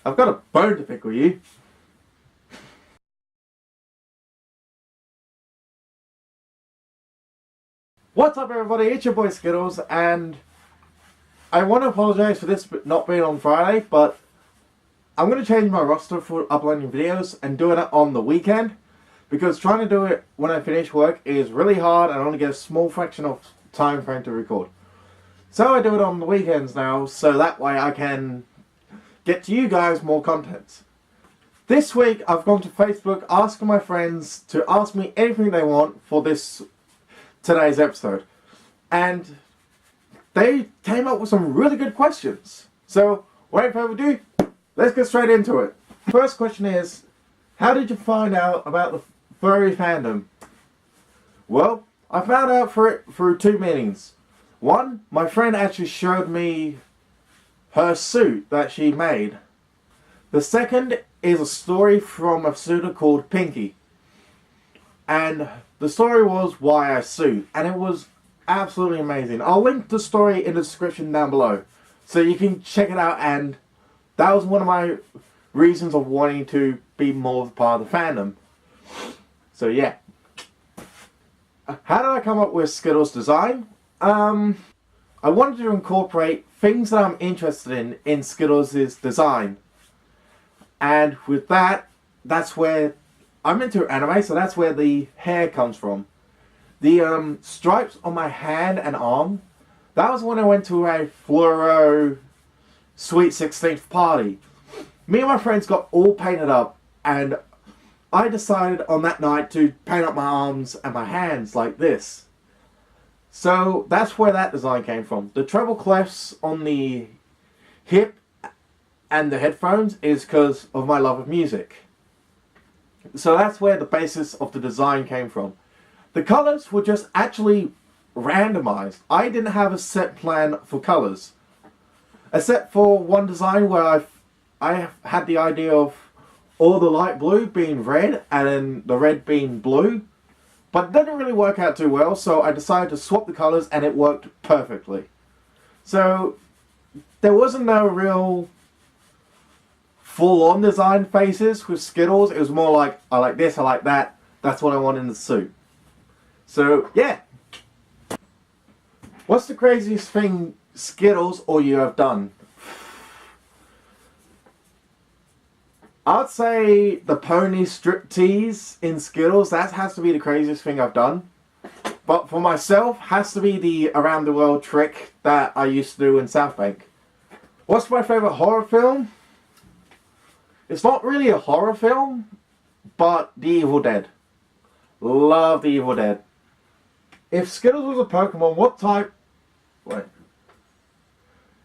I've got a bone to pick with you. What's up, everybody? It's your boy Skittles, and I want to apologize for this not being on Friday, but I'm going to change my roster for uploading videos and doing it on the weekend, because trying to do it when I finish work is really hard and I only get a small fraction of time frame to record. So I do it on the weekends now, so that way I can get to you guys more content. This week I've gone to Facebook asking my friends to ask me anything they want for today's episode, and they came up with some really good questions. So without further ado, let's get straight into it. First question is, how did you find out about the furry fandom? Well, I found out through two meanings. One, my friend actually showed me her suit that she made. The second is a story from a suitor called Pinky. And the story was Why I Suit, and it was absolutely amazing. I'll link the story in the description down below, so you can check it out, and that was one of my reasons of wanting to be more of a part of the fandom. So yeah. How did I come up with Skittles' design? I wanted to incorporate things that I'm interested in Skittles' design. And with that, that's where I'm into anime, so that's where the hair comes from. The stripes on my hand and arm, that was when I went to a fluoro Sweet 16th party. Me and my friends got all painted up, and I decided on that night to paint up my arms and my hands like this. So that's where that design came from. The treble clefs on the hip and the headphones is because of my love of music. So that's where the basis of the design came from. The colors were just actually randomized. I didn't have a set plan for colors, except for one design where I had the idea of all the light blue being red and then the red being blue, but it didn't really work out too well, so I decided to swap the colors and it worked perfectly. So there wasn't no real full-on design phases with Skittles. It was more like, I like this, I like that, that's what I want in the suit. So yeah. What's the craziest thing Skittles or you have done? I'd say the pony strip tease in Skittles, that has to be the craziest thing I've done. But for myself, has to be the around the world trick that I used to do in South Bank. What's my favourite horror film? It's not really a horror film, but The Evil Dead. Love The Evil Dead. If Skittles was a Pokemon, what type... Wait.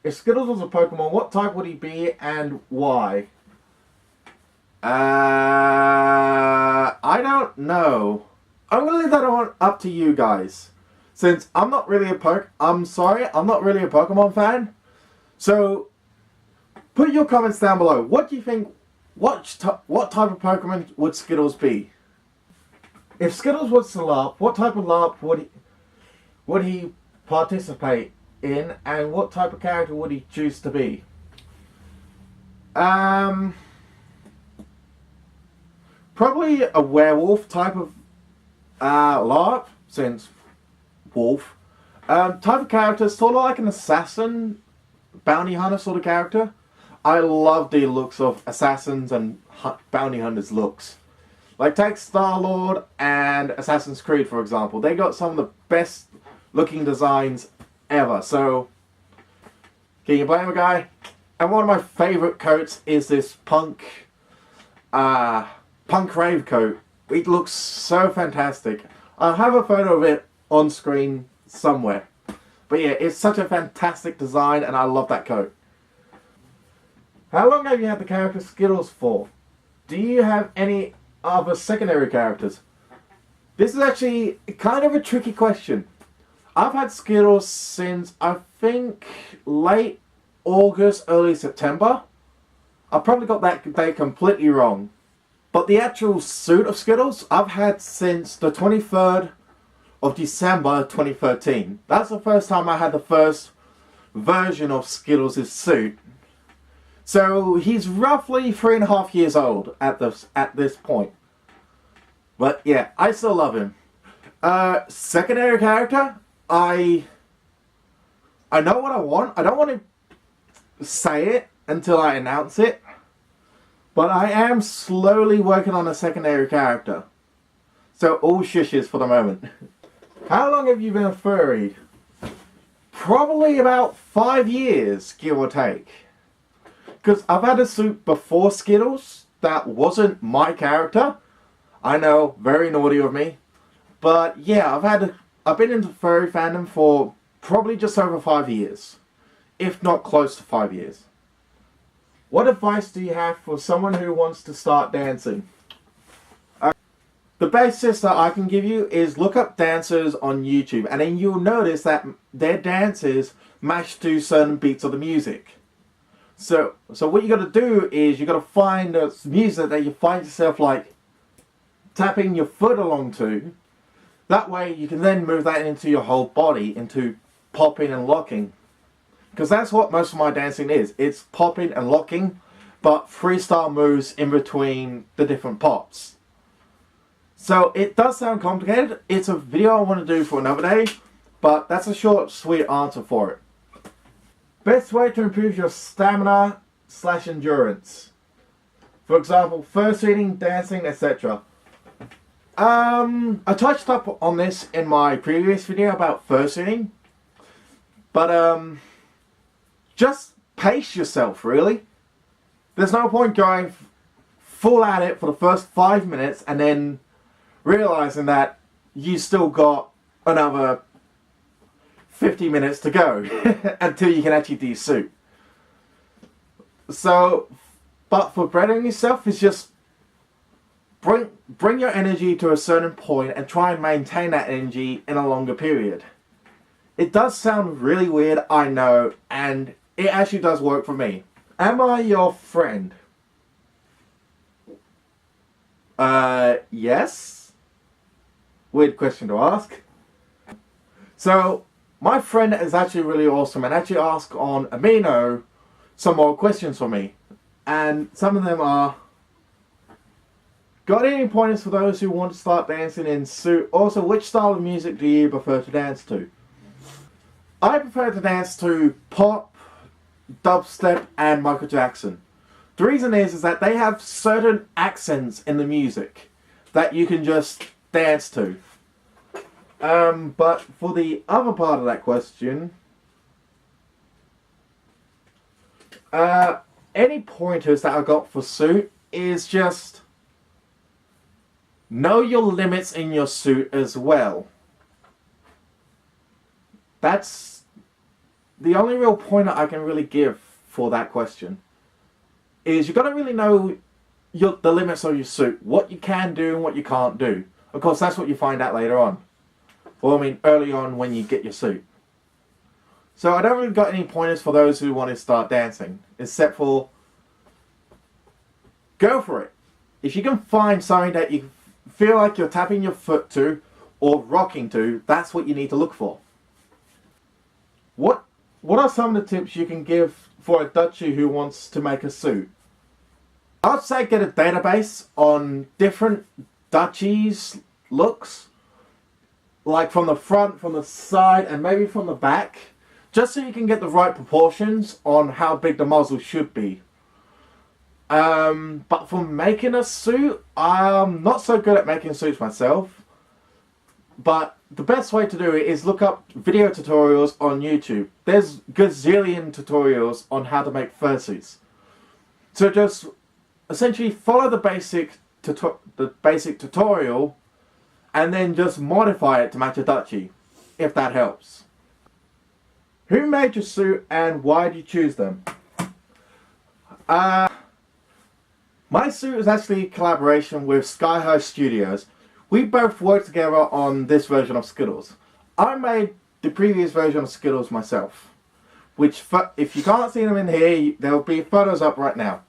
If Skittles was a Pokemon, what type would he be and why? I don't know. I'm gonna leave that on up to you guys, since I'm not really I'm not really a Pokemon fan. So put your comments down below. What do you think? What type of Pokemon would Skittles be? If Skittles was to LARP, what type of LARP would he participate in, and what type of character would he choose to be? Probably a werewolf type of LARP, since wolf. Type of character, sort of like an assassin, bounty hunter sort of character. I love the looks of assassins and bounty hunters looks. Like take Star-Lord and Assassin's Creed, for example. They got some of the best looking designs ever. So, can you blame a guy? And one of my favourite coats is this punk rave coat. It looks so fantastic. I'll have a photo of it on screen somewhere. But yeah, it's such a fantastic design and I love that coat. How long have you had the character Skittles for? Do you have any other secondary characters? This is actually kind of a tricky question. I've had Skittles since, I think, late August, early September. I probably got that date completely wrong. But the actual suit of Skittles, I've had since the 23rd of December 2013. That's the first time I had the first version of Skittles' suit. So he's roughly 3.5 years old at this point. But yeah, I still love him. Secondary character, I know what I want. I don't want to say it until I announce it. But I am slowly working on a secondary character. So all shushes for the moment. How long have you been a furry? Probably about 5 years, give or take. Because I've had a suit before Skittles that wasn't my character. I know, very naughty of me. But yeah, I've been into furry fandom for probably just over 5 years. If not close to 5 years. What advice do you have for someone who wants to start dancing? The basis that I can give you is look up dancers on YouTube, and then you'll notice that their dances match to certain beats of the music. So what you got to do is you got to find the music that you find yourself like tapping your foot along to. That way you can then move that into your whole body, into popping and locking. Because that's what most of my dancing is. It's popping and locking, but freestyle moves in between the different pops. So it does sound complicated. It's a video I want to do for another day, but that's a short, sweet answer for it. Best way to improve your stamina / endurance. For example, fursuiting, dancing, etc. I touched up on this in my previous video about fursuiting, but just pace yourself, really. There's no point going full at it for the first 5 minutes and then realizing that you still got another 50 minutes to go until you can actually do your suit. So, but for bettering yourself is just bring your energy to a certain point and try and maintain that energy in a longer period. It does sound really weird, I know, and it actually does work for me. Am I your friend? Yes. Weird question to ask. So, my friend is actually really awesome and actually asked on Amino some more questions for me. And some of them are, got any pointers for those who want to start dancing in suit? Also, which style of music do you prefer to dance to? I prefer to dance to pop, dubstep, and Michael Jackson. The reason is that they have certain accents in the music that you can just dance to. But for the other part of that question, any pointers that I got for suit is just know your limits in your suit as well. That's the only real pointer I can really give for that question. Is you got to really know the limits of your suit, what you can do and what you can't do. Of course, that's what you find out later on. Well, I mean, early on when you get your suit. So I don't really got any pointers for those who want to start dancing, except for go for it. If you can find something that you feel like you're tapping your foot to or rocking to, that's what you need to look for. What are some of the tips you can give for a Dutchie who wants to make a suit? I'd say get a database on different Dutchies looks, like from the front, from the side, and maybe from the back, just so you can get the right proportions on how big the muzzle should be. But for making a suit, I'm not so good at making suits myself, but the best way to do it is look up video tutorials on YouTube. There's gazillion tutorials on how to make fursuits. So just essentially follow the basic tutorial and then just modify it to match a Dutchie, if that helps. Who made your suit and why did you choose them? My suit is actually a collaboration with Sky High Studios. We both worked together on this version of Skittles. I made the previous version of Skittles myself, which, if you can't see them in here, there will be photos up right now.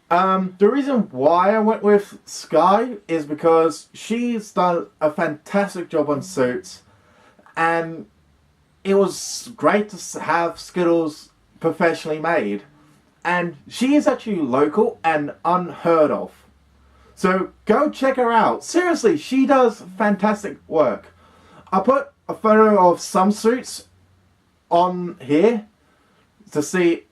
The reason why I went with Sky is because she's done a fantastic job on suits, and it was great to have Skittles professionally made. and she is actually local and unheard of. So go check her out. Seriously, she does fantastic work. I'll put a photo of some suits on here to see.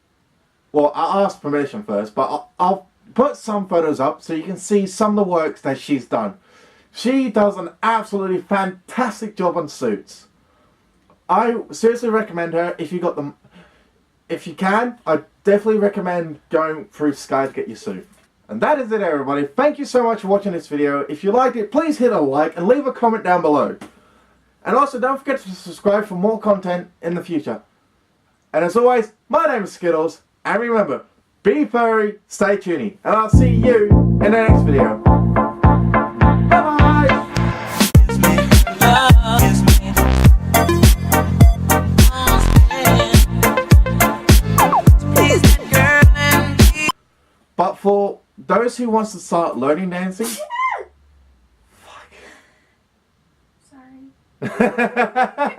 Well, I'll ask permission first, but I'll put some photos up so you can see some of the works that she's done. She does an absolutely fantastic job on suits. I seriously recommend her if you got them. If you can, I definitely recommend going through Sky to get your suit. And that is it, everybody. Thank you so much for watching this video. If you liked it, please hit a like and leave a comment down below. And also, don't forget to subscribe for more content in the future. And as always, my name is Skittles, and remember, be furry, stay tuney, and I'll see you in the next video. Bye-bye! But for those who wants to start learning dancing... Sorry.